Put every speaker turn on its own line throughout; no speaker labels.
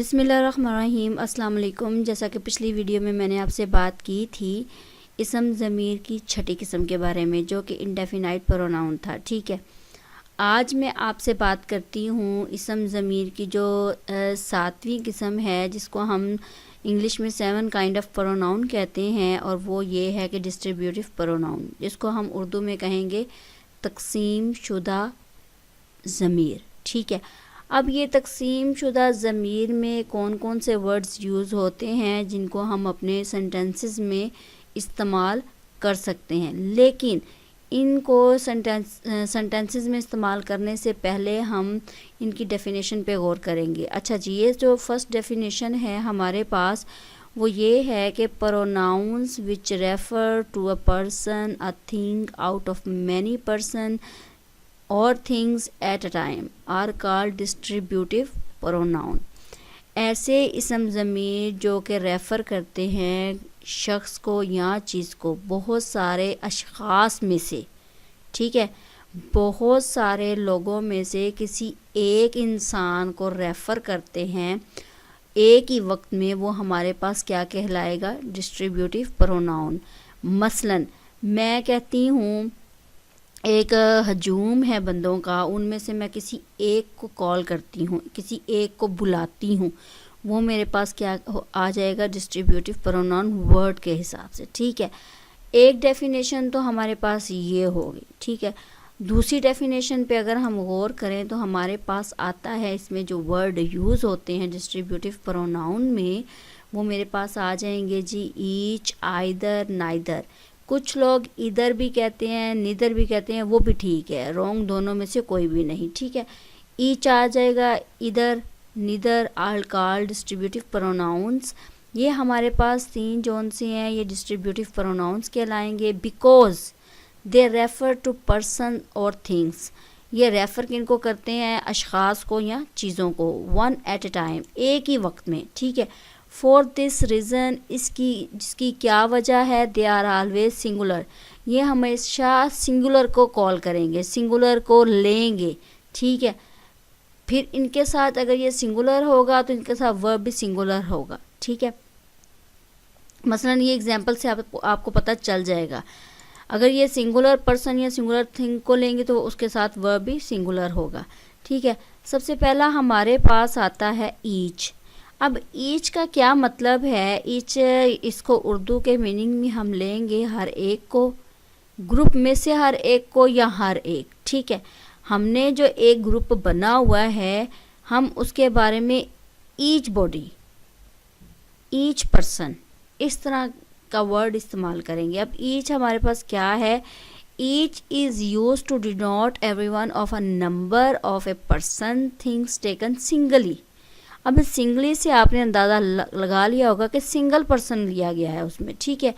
बिस्मिल्लाहिर्रहमानिर्रहीम। अस्सलाम वालेकुम। जैसा कि पिछली वीडियो में मैंने आपसे बात की थी इसम ज़मीर की छठी किस्म के बारे में, जो कि इंडेफिनाइट प्रोनाउन था। ठीक है, आज मैं आपसे बात करती हूँ इसम ज़मीर की जो सातवीं किस्म है, जिसको हम इंग्लिश में 7 काइंड ऑफ प्रोनाउन कहते हैं, और वो ये है कि डिस्ट्रीब्यूटिव प्रोनाउन, जिसको हम उर्दू में कहेंगे तकसीम शुदा ज़मीर। ठीक है, अब ये तकसीम शुदा ज़मीर में कौन कौन से वर्ड्स यूज़ होते हैं जिनको हम अपने सेंटेंसेस में इस्तेमाल कर सकते हैं, लेकिन इनको सेंटेंसेस में इस्तेमाल करने से पहले हम इनकी डेफिनेशन पे गौर करेंगे। अच्छा जी, ये जो फर्स्ट डेफिनेशन है हमारे पास वो ये है कि pronouns which refer to a person a thing out of many person और things at a time are called distributive pronoun. ऐसे इसम ज़मीर जो कि रेफ़र करते हैं शख्स को या चीज़ को बहुत सारे अशख़ास में से, ठीक है, बहुत सारे लोगों में से किसी एक इंसान को रेफ़र करते हैं एक ही वक्त में, वो हमारे पास क्या कहलाएगा? Distributive pronoun. मसलन मैं कहती हूँ एक हजूम है बंदों का, उनमें से मैं किसी एक को कॉल करती हूँ, किसी एक को बुलाती हूँ, वो मेरे पास क्या आ जाएगा? डिस्ट्रीब्यूटिव प्रोनाउन वर्ड के हिसाब से। ठीक है, एक डेफिनेशन तो हमारे पास ये होगी। ठीक है, दूसरी डेफिनेशन पे अगर हम गौर करें तो हमारे पास आता है, इसमें जो वर्ड यूज़ होते हैं डिस्ट्रीब्यूटिव प्रोनाउन में, वो मेरे पास आ जाएंगे जी ईच, आइदर, नाइदर। कुछ लोग इधर भी कहते हैं, नीदर भी कहते हैं, वो भी ठीक है, रॉन्ग दोनों में से कोई भी नहीं। ठीक है, ईच आ जाएगा, इधर, neither are called distributive pronouns. ये हमारे पास तीन जोन से हैं, ये डिस्ट्रीब्यूटिव प्रोनाउंस कहलाएंगे because they refer to person और थिंग्स। ये रेफ़र किनको करते हैं? अशख़ास को या चीज़ों को, वन एट ए टाइम, एक ही वक्त में। ठीक है, फॉर दिस रीज़न, जिसकी क्या वजह है? दे आर ऑलवेज सिंगुलर, ये हमेशा सिंगुलर को कॉल करेंगे, सिंगुलर को लेंगे। ठीक है, फिर इनके साथ अगर ये सिंगुलर होगा तो इनके साथ वर्ब भी सिंगुलर होगा। ठीक है, मसलन ये एग्जांपल से आपको पता चल जाएगा, अगर ये सिंगुलर पर्सन या सिंगुलर थिंग को लेंगे तो उसके साथ वर्ब भी सिंगुलर होगा। ठीक है, सबसे पहला हमारे पास आता है ईच। अब ईच का क्या मतलब है? ईच, इसको उर्दू के मीनिंग में हम लेंगे हर एक को, ग्रुप में से हर एक को या हर एक। ठीक है, हमने जो एक ग्रुप बना हुआ है हम उसके बारे में ईच बॉडी, ईच पर्सन, इस तरह का वर्ड इस्तेमाल करेंगे। अब ईच हमारे पास क्या है? Each is use to denote everyone of a number of a person things taken singly. अब इस सिंगली से आपने अंदाज़ा लगा लिया होगा कि सिंगल पर्सन लिया गया है उसमें। ठीक है,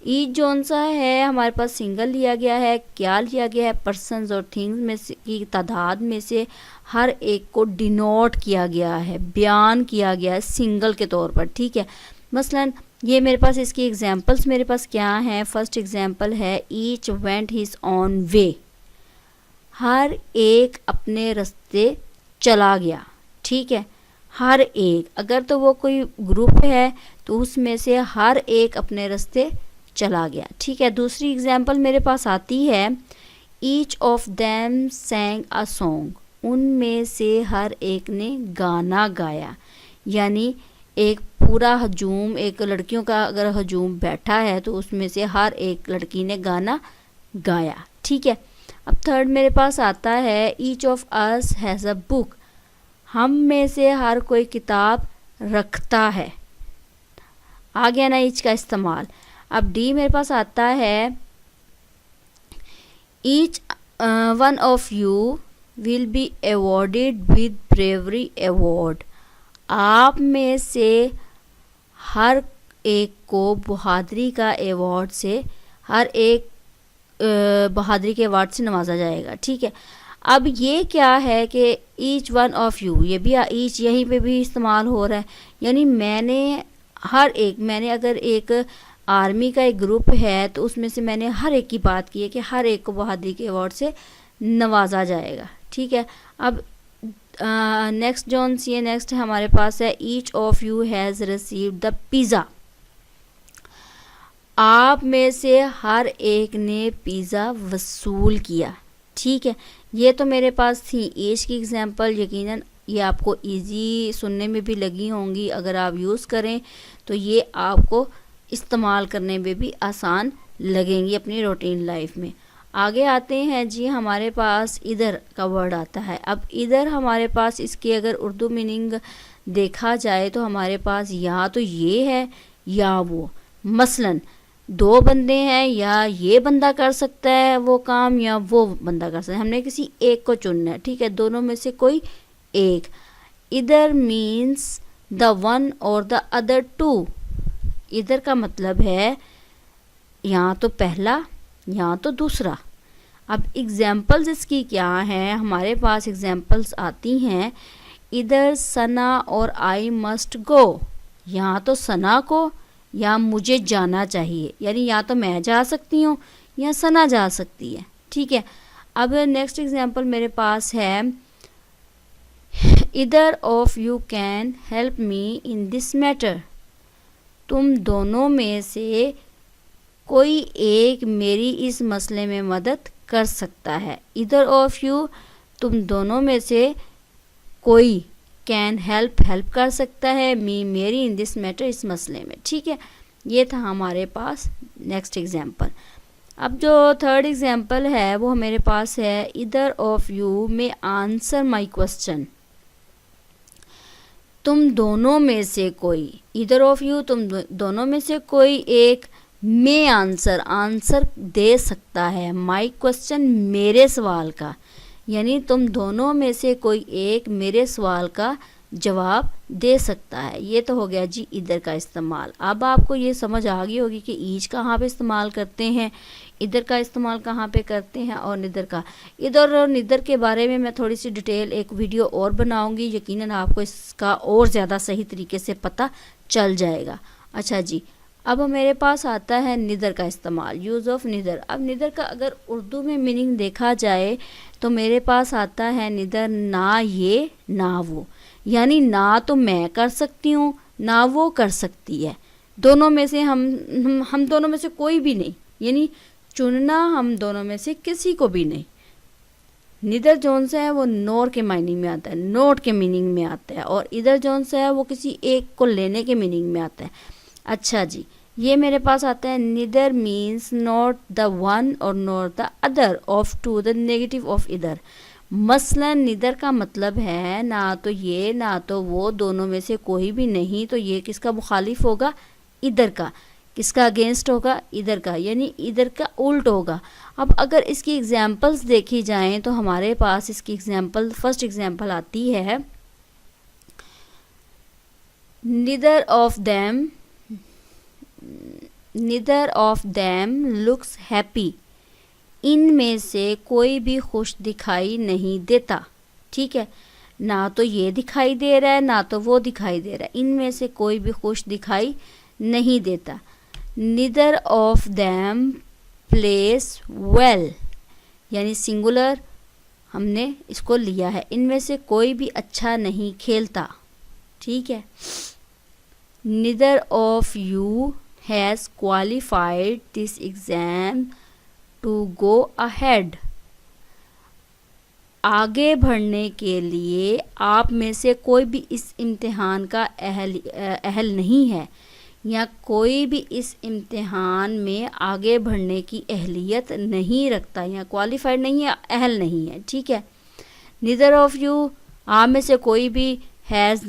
ईच जोन सा है हमारे पास सिंगल लिया गया है, क्या लिया गया है? पर्सन्स और थिंग्स में से की तादाद में से हर एक को डिनोट किया गया है, बयान किया गया है सिंगल के तौर पर। ठीक है, मसलन ये मेरे पास इसकी एग्जांपल्स मेरे पास क्या हैं? फर्स्ट एग्जांपल है each went his on way, हर एक अपने रास्ते चला गया। ठीक है, हर एक, अगर तो वो कोई ग्रुप है तो उसमें से हर एक अपने रास्ते चला गया। ठीक है, दूसरी एग्जांपल मेरे पास आती है each of them सैंग a song, उनमें से हर एक ने गाना गाया। यानी एक पूरा हजूम, एक लड़कियों का अगर हजूम बैठा है तो उसमें से हर एक लड़की ने गाना गाया। ठीक है, अब थर्ड मेरे पास आता है each of us has a book, हम में से हर कोई किताब रखता है। आ गया ना ईच का इस्तेमाल। अब डी मेरे पास आता है each one of you will be awarded with bravery award, आप में से हर एक को बहादुरी का अवार्ड से, हर एक बहादुरी के अवार्ड से नवाजा जाएगा। ठीक है, अब ये क्या है कि ईच वन ऑफ यू, ये भी ईच यहीं पे भी इस्तेमाल हो रहा है। यानी मैंने हर एक, मैंने अगर एक आर्मी का एक ग्रुप है तो उसमें से मैंने हर एक की बात की है कि हर एक को बहादुरी के अवार्ड से नवाजा जाएगा। ठीक है, अब नेक्स्ट जॉन सी नेक्स्ट हमारे पास है each of you has received the pizza. आप में से हर एक ने पिज़्ज़ा वसूल किया। ठीक है, ये तो मेरे पास थी ईच की एग्जांपल। यकीनन ये आपको इजी सुनने में भी लगी होंगी। अगर आप यूज़ करें तो ये आपको इस्तेमाल करने में भी आसान लगेंगी अपनी रूटीन लाइफ में। आगे आते हैं जी, हमारे पास इधर का वर्ड आता है। अब इधर हमारे पास इसके अगर उर्दू मीनिंग देखा जाए तो हमारे पास या तो ये है या वो। मसलन दो बंदे हैं, या ये बंदा कर सकता है वो काम या वो बंदा कर सकता है, हमने किसी एक को चुनना है। ठीक है, दोनों में से कोई एक। इधर मीन्स द वन और द अदर टू। इधर का मतलब है या तो पहला या तो दूसरा। अब एग्जाम्पल्स इसकी क्या हैं, हमारे पास एग्जाम्पल्स आती हैं इधर सना और आई मस्ट गो। या तो सना को या मुझे जाना चाहिए, यानी या तो मैं जा सकती हूँ या सना जा सकती है। ठीक है, अब नेक्स्ट एग्जाम्पल मेरे पास है इधर of you can help me in this matter. तुम दोनों में से कोई एक मेरी इस मसले में मदद कर सकता है। इधर ऑफ यू तुम दोनों में से कोई, कैन हेल्प कर सकता है, मी मेरी, इन दिस मैटर इस मसले में। ठीक है, ये था हमारे पास नेक्स्ट एग्जाम्पल। अब जो थर्ड एग्जाम्पल है वो मेरे पास है इधर ऑफ यू में आंसर माई क्वेश्चन। तुम दोनों में से कोई, इधर ऑफ यू तुम दोनों में से कोई एक में आंसर दे सकता है माई क्वेश्चन मेरे सवाल का, यानी तुम दोनों में से कोई एक मेरे सवाल का जवाब दे सकता है। ये तो हो गया जी इधर का इस्तेमाल। अब आपको ये समझ आ गई होगी कि ईच कहाँ पे इस्तेमाल करते हैं, इधर का इस्तेमाल कहाँ पे करते हैं और निधर का। इधर और निधर के बारे में मैं थोड़ी सी डिटेल एक वीडियो और बनाऊंगी, यकीनन आपको इसका और ज़्यादा सही तरीके से पता चल जाएगा। अच्छा जी, अब मेरे पास आता है निधर का इस्तेमाल, यूज़ ऑफ निधर। अब निधर का अगर उर्दू में मीनिंग देखा जाए तो मेरे पास आता है निधर ना ये ना वो, यानी ना तो मैं कर सकती हूँ ना वो कर सकती है। दोनों में से हम दोनों में से कोई भी नहीं, यानी चुनना हम दोनों में से किसी को भी नहीं। निधर जोन से है वो नोर के मीनिंग में आता है, नोट के मीनिंग में आता है, और इधर जोन से है वो किसी एक को लेने के मीनिंग में आता है। अच्छा जी, ये मेरे पास आता है neither means not the one or not the other of two, the negative of either. मसलन निधर का मतलब है ना तो ये ना तो वो, दोनों में से कोई भी नहीं। तो ये किसका मुखालिफ होगा, इधर का। किसका अगेंस्ट होगा, इधर का, यानी इधर का उल्ट होगा। अब अगर इसकी एग्जांपल्स देखी जाएं तो हमारे पास इसकी एग्जांपल, फर्स्ट एग्जांपल आती है neither of them looks happy। इनमें से कोई भी खुश दिखाई नहीं देता। ठीक है, ना तो ये दिखाई दे रहा है ना तो वो दिखाई दे रहा है, इनमें से कोई भी खुश दिखाई नहीं देता। neither of them plays well, यानी सिंगुलर हमने इसको लिया है, इनमें से कोई भी अच्छा नहीं खेलता। ठीक है, neither of you has qualified this exam to go ahead। आगे बढ़ने के लिए आप में से कोई भी इस इम्तिहान का अहल नहीं है, या कोई भी इस इम्तिहान में आगे बढ़ने की अहलियत नहीं रखता, या क्वालिफाइड नहीं है, अहल नहीं है। ठीक है, neither of you आप में से कोई भी हैज़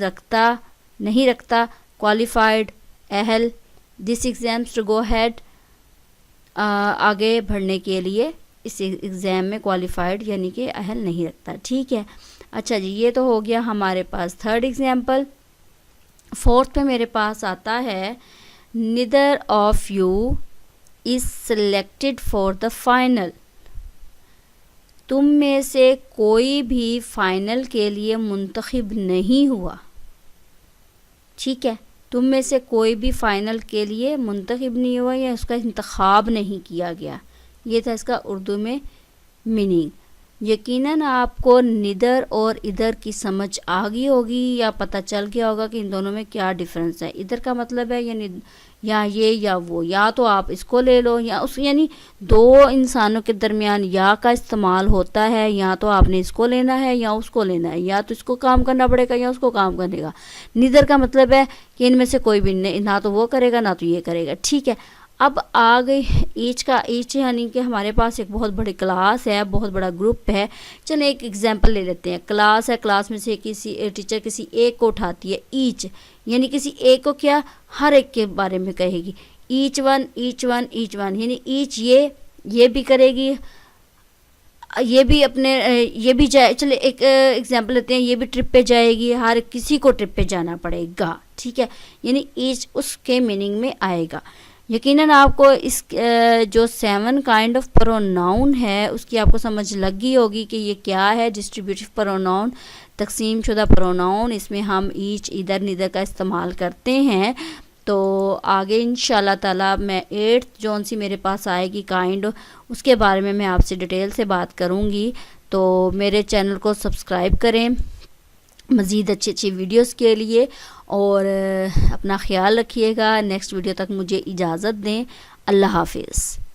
नहीं रखता, क्वालिफाइड अहल, this exams to go head आगे बढ़ने के लिए इस एग्ज़ाम में क्वालिफाइड यानी कि अहल नहीं रखता। ठीक है, अच्छा जी, ये तो हो गया हमारे पास थर्ड एग्जाम्पल। फोर्थ पे मेरे पास आता है neither of you is selected for the final। तुम में से कोई भी फाइनल के लिए मुंतखब नहीं हुआ। ठीक है, तुम में से कोई भी फ़ाइनल के लिए मुंतखब नहीं हुआ या उसका इंतखाब नहीं किया गया। ये था इसका उर्दू में मीनिंग। यकीनन आपको निदर और इधर की समझ आ गई होगी या पता चल गया होगा कि इन दोनों में क्या डिफरेंस है। इधर का मतलब है या ये या वो, या तो आप इसको ले लो या उस, यानी दो इंसानों के दरमियान या का इस्तेमाल होता है, या तो आपने इसको लेना है या उसको लेना है, या तो इसको काम करना पड़ेगा या उसको काम करने का। निदर का मतलब है कि इनमें से कोई भी नहीं, ना तो वो करेगा ना तो ये करेगा, ठीक है। अब आ गई ईच का। ईच यानी कि हमारे पास एक बहुत बड़ी क्लास है, बहुत बड़ा ग्रुप है। चलो एक एग्जांपल ले लेते हैं। क्लास है, क्लास में से किसी टीचर किसी एक को उठाती है, ईच यानी किसी एक को क्या, हर एक के बारे में कहेगी, each one each one each one, यानी ईच ये भी करेगी, ये भी अपने ये भी जाए। चले एक एग्जांपल लेते हैं, ये भी ट्रिप पे जाएगी, हर किसी को ट्रिप पे जाना पड़ेगा, ठीक है। यानी ईच उसके मीनिंग में आएगा। यकीनन आपको इस जो 7 काइंड ऑफ प्रोनाउन है उसकी आपको समझ लग गई होगी कि ये क्या है। डिस्ट्रीब्यूटिव प्रोनाउन, तकसीम शुदा प्रोनाउन, इसमें हम ईच इधर निदर का इस्तेमाल करते हैं। तो आगे इंशाल्लाह ताला मैं 8th जौन सी मेरे पास आएगी काइंड, उसके बारे में मैं आपसे डिटेल से बात करूँगी। तो मेरे चैनल को सब्सक्राइब करें मज़ीद अच्छी अच्छी वीडियोस के लिए, और अपना ख्याल रखिएगा। नेक्स्ट वीडियो तक मुझे इजाज़त दें। अल्लाह हाफिज़।